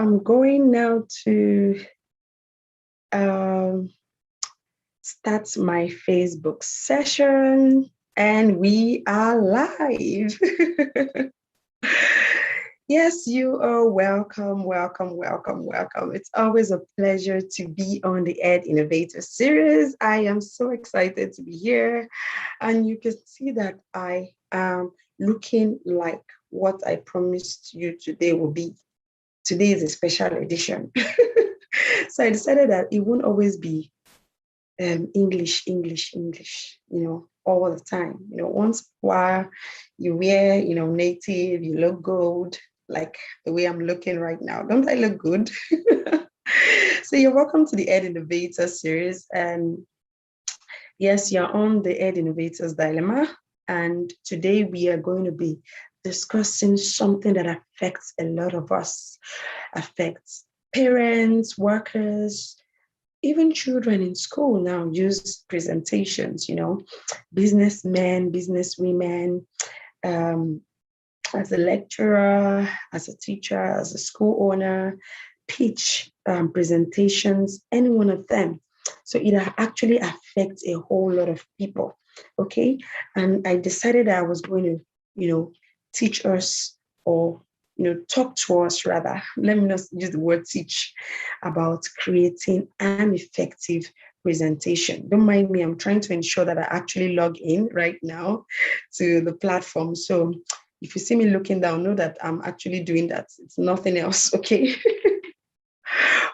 I'm going now to um, start my Facebook session, and we are live. Yes, you are welcome, welcome, welcome, welcome. It's always a pleasure to be on the Ed Innovator Series. I am so excited to be here, and you can see that I am looking like what I promised you today will be. Today is a special edition. So I decided that it won't always be English, all the time. Once in a while you wear, native, you look good, like the way I'm looking right now. Don't I look good? So you're welcome to the Ed Innovator Series. And yes, you're on the Ed Innovator's Dilemma. And today we are going to be discussing something that affects a lot of us, affects parents, workers, even children in school now use presentations, businessmen, businesswomen, as a lecturer, as a teacher, as a school owner, pitch presentations, any one of them. So it actually affects a whole lot of people, okay? And I decided that I was going to, teach us or talk to us rather. Let me not use the word teach about creating an effective presentation. Don't mind me, I'm trying to ensure that I actually log in right now to the platform. So if you see me looking down, know that I'm actually doing that. It's nothing else, okay?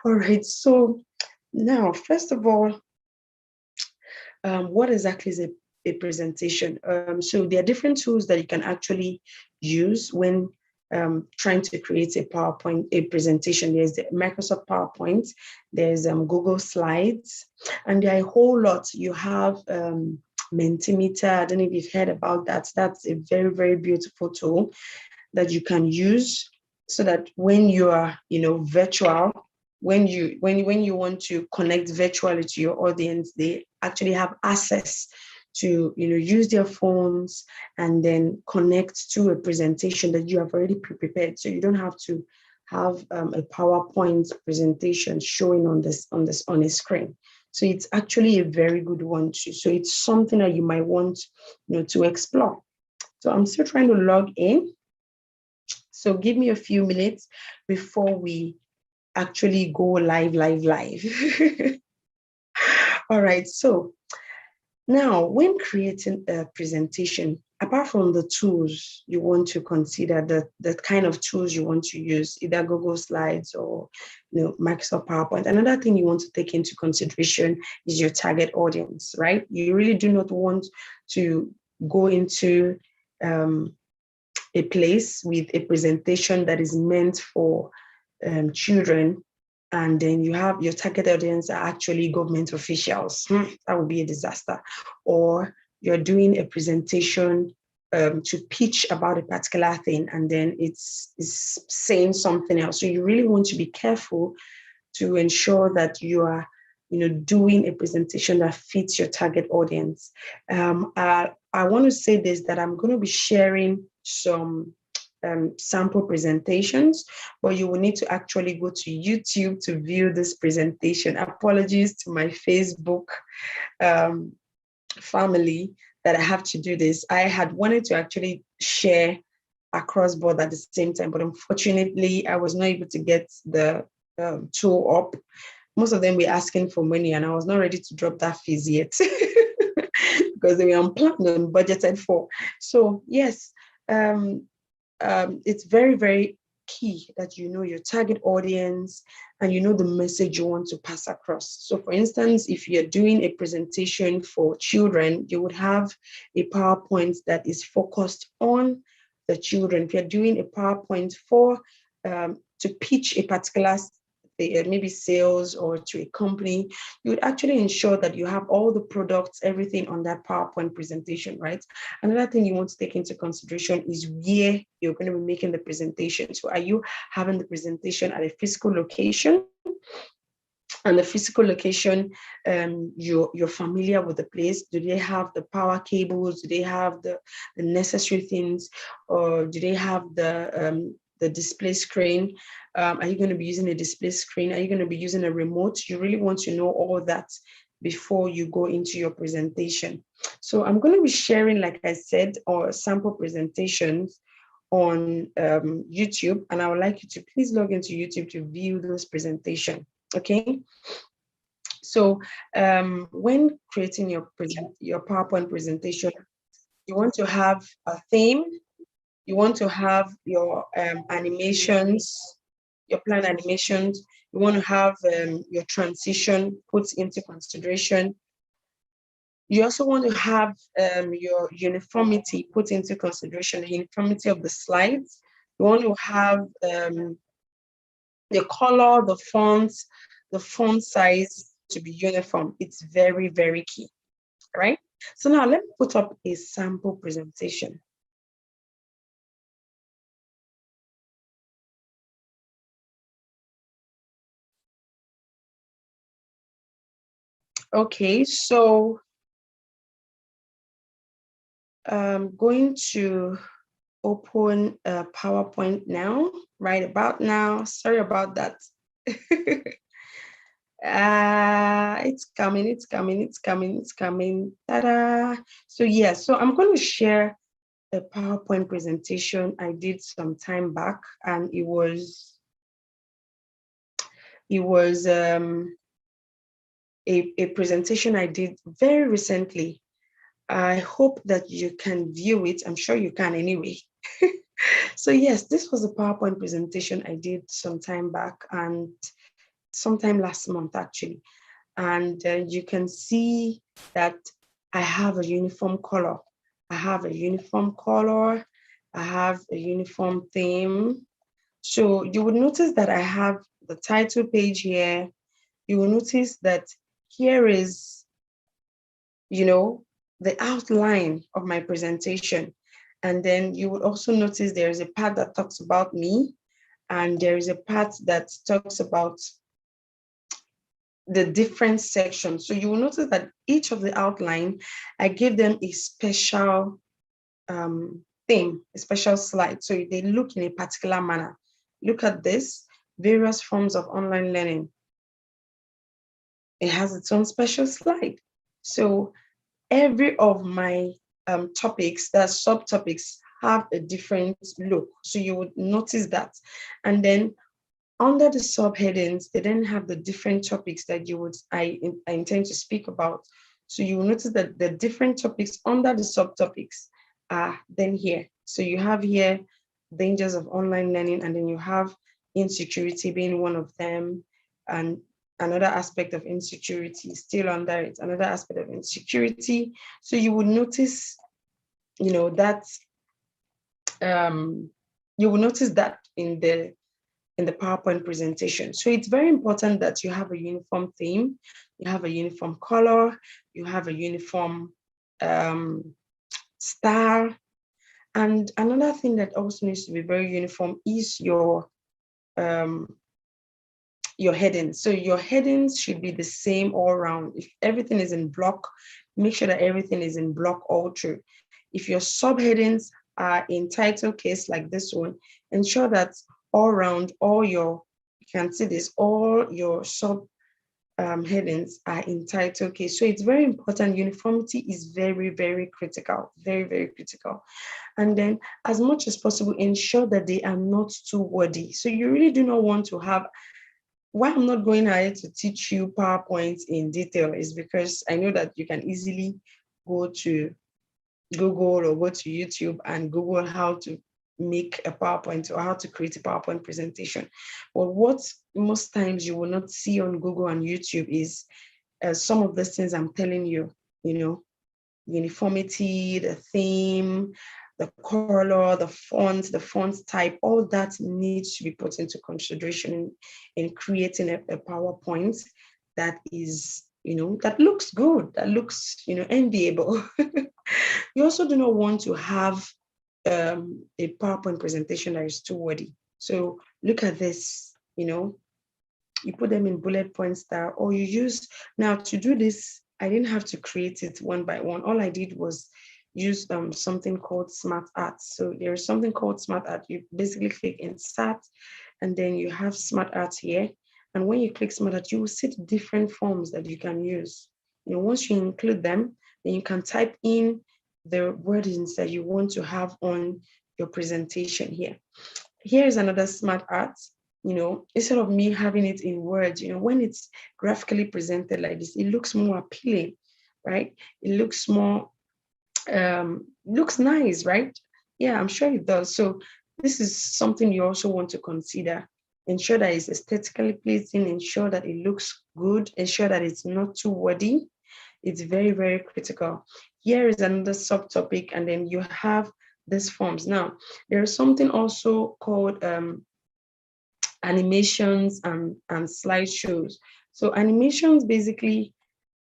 All right, so now, first of all, what exactly is a presentation? So there are different tools that you can actually use when trying to create a presentation. There's the Microsoft PowerPoint, there's Google Slides, and there are a whole lot. You have Mentimeter. I don't know if you've heard about that. That's a very, very beautiful tool that you can use so that when you are, virtual, when you want to connect virtually to your audience, they actually have access to use their phones and then connect to a presentation that you have already prepared. So you don't have to have a PowerPoint presentation showing on a screen. So it's actually a very good one too. So it's something that you might want to explore. So I'm still trying to log in. So give me a few minutes before we actually go live. All right, so now when creating a presentation, apart from the tools you want to consider, the kind of tools you want to use, either Google Slides or Microsoft PowerPoint, another thing you want to take into consideration is your target audience, right? You really do not want to go into a place with a presentation that is meant for children, and then you have your target audience are actually government officials. That would be a disaster. Or you're doing a presentation to pitch about a particular thing, and then it's saying something else. So you really want to be careful to ensure that you are doing a presentation that fits your target audience. I want to say this, that I'm going to be sharing some sample presentations, but you will need to actually go to YouTube to view this presentation. Apologies to my Facebook family that I have to do this. I had wanted to actually share across board at the same time, but unfortunately, I was not able to get the tool up. Most of them were asking for money, and I was not ready to drop that fees yet because they were unplanned and budgeted for. So yes, it's very, very key that you know your target audience and you know the message you want to pass across. So for instance, if you're doing a presentation for children, you would have a PowerPoint that is focused on the children. If you're doing a PowerPoint to pitch a particular maybe sales or to a company, you would actually ensure that you have all the products, everything on that PowerPoint presentation, right? Another thing you want to take into consideration is where you're going to be making the presentation. So are you having the presentation at a physical location? And the physical location, you're familiar with the place. Do they have the power cables? Do they have the necessary things? Or do they have the the display screen? Are you going to be using a display screen? Are you going to be using a remote? You really want to know all that before you go into your presentation. So I'm going to be sharing, like I said, or sample presentations on YouTube, and I would like you to please log into YouTube to view those presentations. Okay. So when creating your PowerPoint presentation, you want to have a theme. You want to have your animations, your planned animations. You want to have your transition put into consideration. You also want to have your uniformity put into consideration, the uniformity of the slides. You want to have the color, the font size to be uniform. It's very, very key, right? So now let me put up a sample presentation. Okay, so I'm going to open a PowerPoint now, right about now. Sorry about that. It's coming, it's coming, it's coming, it's coming. Ta-da! So yeah, so I'm going to share a PowerPoint presentation I did some time back, and it was a presentation I did very recently. I hope that you can view it. I'm sure you can anyway. So yes, this was a PowerPoint presentation I did some time back, and sometime last month actually. And you can see that I have a uniform color. I have a uniform color. I have a uniform theme. So you would notice that I have the title page here. You will notice that here is, the outline of my presentation. And then you will also notice there is a part that talks about me, and there is a part that talks about the different sections. So you will notice that each of the outline, I gave them a special theme, a special slide. So they look in a particular manner. Look at this, various forms of online learning. It has its own special slide. So every of my topics, that subtopics, have a different look. So you would notice that. And then under the subheadings, they then have the different topics that I intend to speak about. So you will notice that the different topics under the subtopics are then here. So you have here dangers of online learning, and then you have insecurity being one of them, and another aspect of insecurity still under it, another aspect of insecurity. So you would notice, that you will notice that in the PowerPoint presentation. So it's very important that you have a uniform theme, you have a uniform color, you have a uniform style. And another thing that also needs to be very uniform is your headings. So your headings should be the same all around. If everything is in block, make sure that everything is in block all through. If your subheadings are in title case like this one, ensure that all around, you can see this, all your sub headings are in title case. So it's very important. Uniformity is very, very critical, very, very critical. And then as much as possible, ensure that they are not too wordy. So you really do not want to have, why I'm not going ahead to teach you PowerPoint in detail is because I know that you can easily go to Google or go to YouTube and Google how to make a PowerPoint or how to create a PowerPoint presentation. But what most times you will not see on Google and YouTube is some of the things I'm telling you, uniformity, the theme, the color, the font type, all that needs to be put into consideration in creating a PowerPoint that is, that looks good, that looks, enviable. You also do not want to have a PowerPoint presentation that is too wordy. So look at this, you put them in bullet point style, or you use, now to do this, I didn't have to create it one by one. All I did was use something called Smart Art. So there is something called Smart Art. You basically click Insert, and then you have Smart Art here. And when you click Smart Art, you will see the different forms that you can use. Once you include them, then you can type in the wordings that you want to have on your presentation here. Here is another Smart Art. Instead of me having it in words, when it's graphically presented like this, it looks more appealing, right? It looks more, looks nice, right? Yeah, I'm sure it does. So this is something you also want to consider. Ensure that it's aesthetically pleasing, ensure that it looks good, ensure that it's not too wordy. It's very, very critical. Here is another subtopic, and then you have these forms. Now, there is something also called animations and slideshows. So animations basically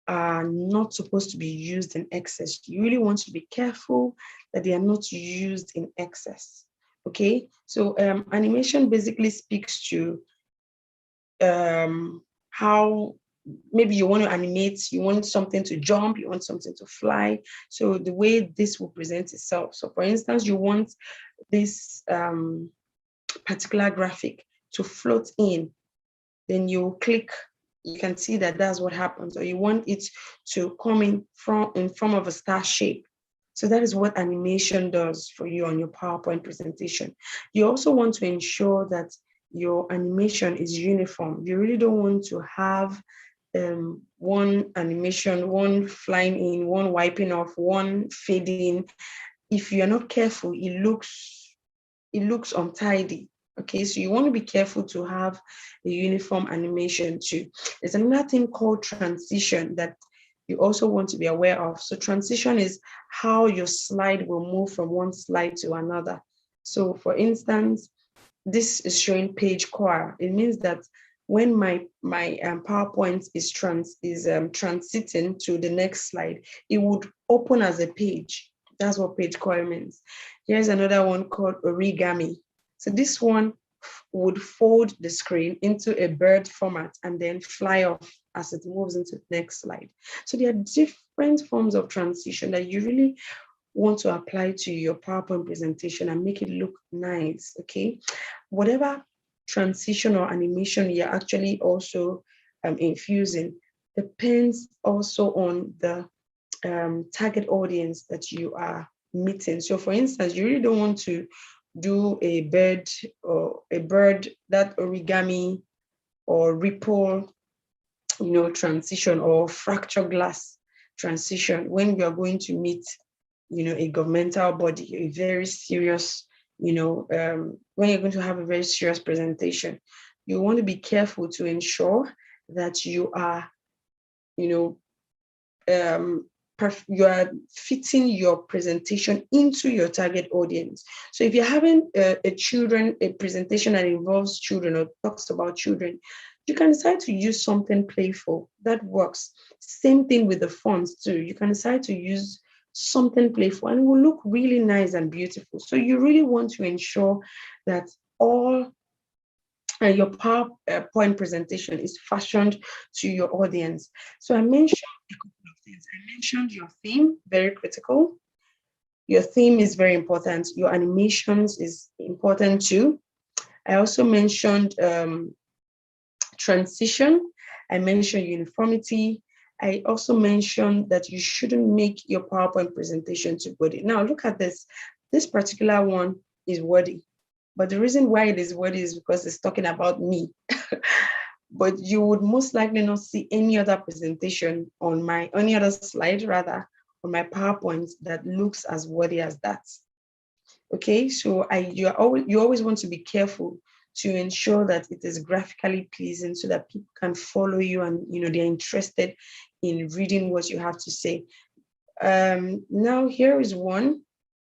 are not supposed to be used in excess. You really want to be careful that they are not used in excess. Okay, so animation basically speaks to how maybe you want to animate, you want something to jump, you want something to fly. So the way this will present itself. So for instance, you want this particular graphic to float in, then you click, you can see that that's what happens. Or you want it to come in form of a star shape. So that is what animation does for you on your PowerPoint presentation. You also want to ensure that your animation is uniform. You really don't want to have one animation, one flying in, one wiping off, one fading. If you're not careful, it looks untidy. Okay, so you want to be careful to have a uniform animation too. There's another thing called transition that you also want to be aware of. So transition is how your slide will move from one slide to another. So for instance, this is showing page choir. It means that when my PowerPoint is transiting to the next slide, it would open as a page. That's what page choir means. Here's another one called origami. So this one would fold the screen into a bird format and then fly off as it moves into the next slide. So there are different forms of transition that you really want to apply to your PowerPoint presentation and make it look nice, okay? Whatever transition or animation you're actually also infusing depends also on the target audience that you are meeting. So for instance, you really don't want to do a bird that origami or ripple, transition or fracture glass transition when you are going to meet, a governmental body, a very serious, when you're going to have a very serious presentation. You want to be careful to ensure that you are, you are fitting your presentation into your target audience. So if you're having a presentation that involves children or talks about children, you can decide to use something playful. That works. Same thing with the fonts too. You can decide to use something playful and it will look really nice and beautiful. So you really want to ensure that all your PowerPoint presentation is fashioned to your audience. So I mentioned a couple of things. I mentioned your theme, very critical. Your theme is very important. Your animations is important too. I also mentioned transition. I mentioned uniformity. I also mentioned that you shouldn't make your PowerPoint presentation too wordy. Now look at this. This particular one is wordy. But the reason why it is wordy is because it's talking about me. But you would most likely not see any other presentation on any other slide rather on my PowerPoint that looks as wordy as that. Okay, so you always want to be careful to ensure that it is graphically pleasing so that people can follow you and they're interested in reading what you have to say. Now here is one.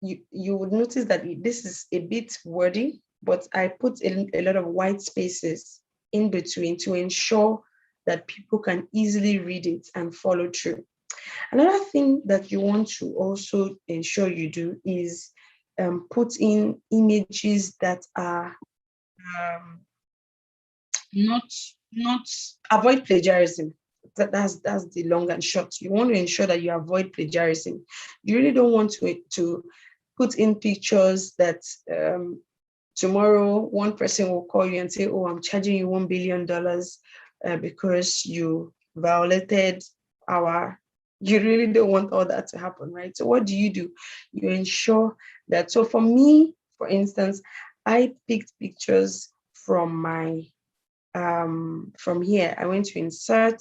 You would notice that this is a bit wordy, but I put a lot of white spaces in between to ensure that people can easily read it and follow through. Another thing that you want to also ensure you do is put in images that are not avoid plagiarism. That's the long and short. You want to ensure that you avoid plagiarism. You really don't want to put in pictures that tomorrow one person will call you and say, oh, I'm charging you $1 billion because you violated our. You really don't want all that to happen, right? So what do? You ensure that. So for me, for instance, I picked pictures from my from here. I went to insert,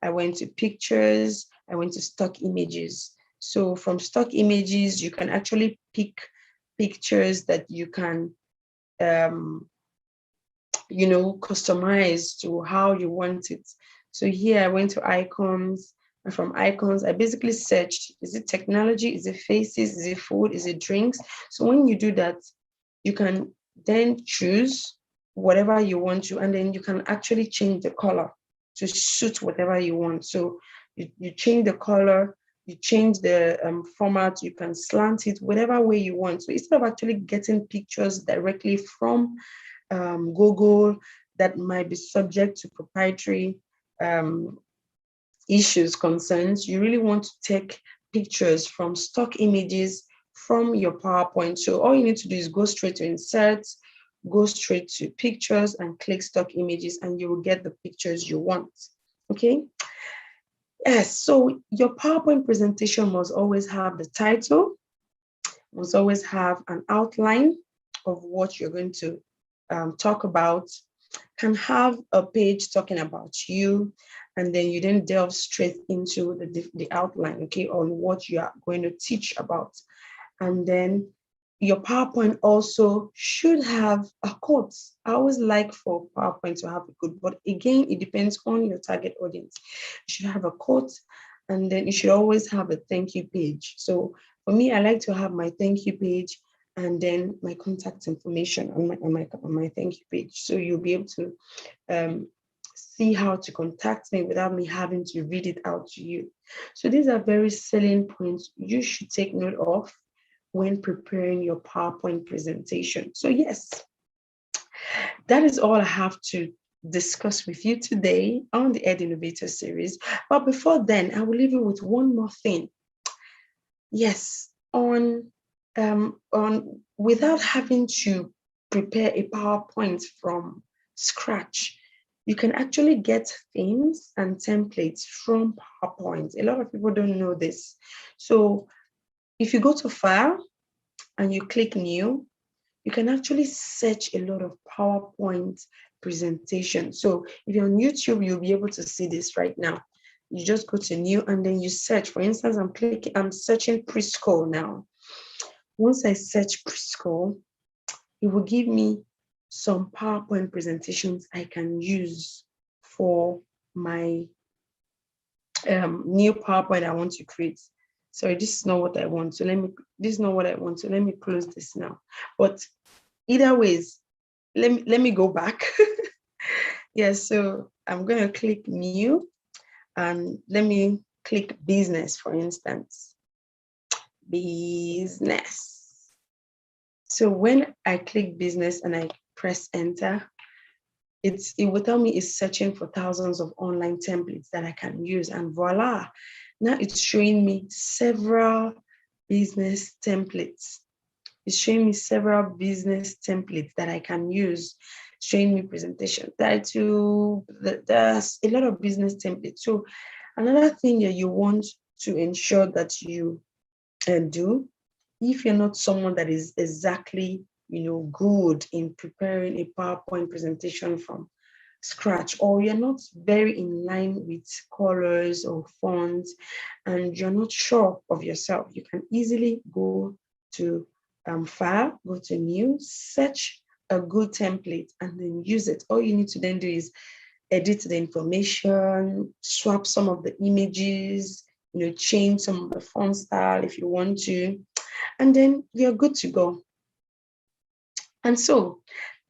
I went to pictures, I went to stock images. So from stock images, you can actually pick pictures that you can um, customize to how you want it. So here I went to icons, and from icons, I basically searched, is it technology? Is it faces? Is it food? Is it drinks? So when you do that, you can then choose whatever you want to, and then you can actually change the color to suit whatever you want. So you change the color, you change the format, you can slant it, whatever way you want. So instead of actually getting pictures directly from Google that might be subject to proprietary um, issues, concerns, you really want to take pictures from stock images from your PowerPoint. So all you need to do is go straight to insert, go straight to pictures and click stock images, and you will get the pictures you want. Okay. Yes. So your PowerPoint presentation must always have the title, must always have an outline of what you're going to talk about, can have a page talking about you, and then you then delve straight into the outline, okay, on what you are going to teach about. And then your PowerPoint also should have a quote. I always like for PowerPoint to have a quote, but again, it depends on your target audience. You should have a quote, and then you should always have a thank you page. So for me, I like to have my thank you page and then my contact information on my thank you page. So you'll be able to see how to contact me without me having to read it out to you. So these are very salient points you should take note of when preparing your PowerPoint presentation. So yes, that is all I have to discuss with you today on the Ed Innovator series. But before then, I will leave you with one more thing. Yes, on without having to prepare a PowerPoint from scratch, you can actually get themes and templates from PowerPoint. A lot of people don't know this. So if you go to File and you click New, you can actually search a lot of PowerPoint presentations. So if you're on YouTube, you'll be able to see this right now. You just go to New and then you search. For instance, I'm searching preschool now. Once I search preschool, it will give me some PowerPoint presentations I can use for my new PowerPoint I want to create. Sorry, this is not what I want. So this is not what I want. So let me close this now. But either ways, let me go back. Yes, so I'm going to click New and let me click Business, for instance. Business. So when I click Business and I press Enter, it will tell me it's searching for thousands of online templates that I can use, and voila, now it's showing me several business templates. It's showing me several business templates that I can use, showing me presentation title. There's a lot of business templates. So another thing that you want to ensure that you do, if you're not someone that is exactly good in preparing a PowerPoint presentation from scratch, or you're not very in line with colors or fonts, and you're not sure of yourself, you can easily go to File, go to New, search a good template, and then use it. All you need to then do is edit the information, swap some of the images, change some of the font style if you want to, and then you're good to go. And so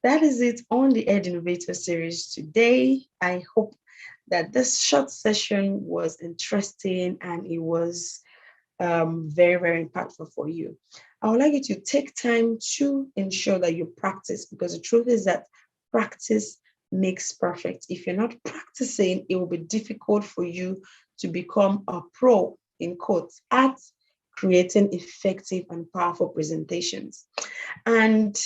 that is it on the Ed Innovator series today. I hope that this short session was interesting and it was very, very impactful for you. I would like you to take time to ensure that you practice, because the truth is that practice makes perfect. If you're not practicing, it will be difficult for you to become a pro, in quotes, at creating effective and powerful presentations. And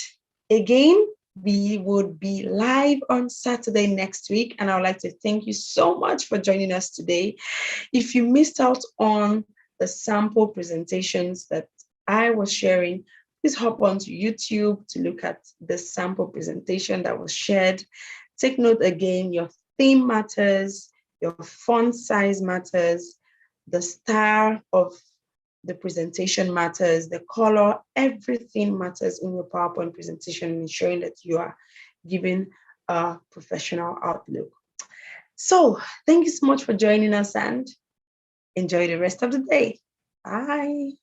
again, we would be live on Saturday next week. And I would like to thank you so much for joining us today. If you missed out on the sample presentations that I was sharing, please hop onto YouTube to look at the sample presentation that was shared. Take note again, your theme matters, your font size matters, the style of the presentation matters, the color, everything matters in your PowerPoint presentation, ensuring that you are giving a professional outlook. So thank you so much for joining us and enjoy the rest of the day. Bye.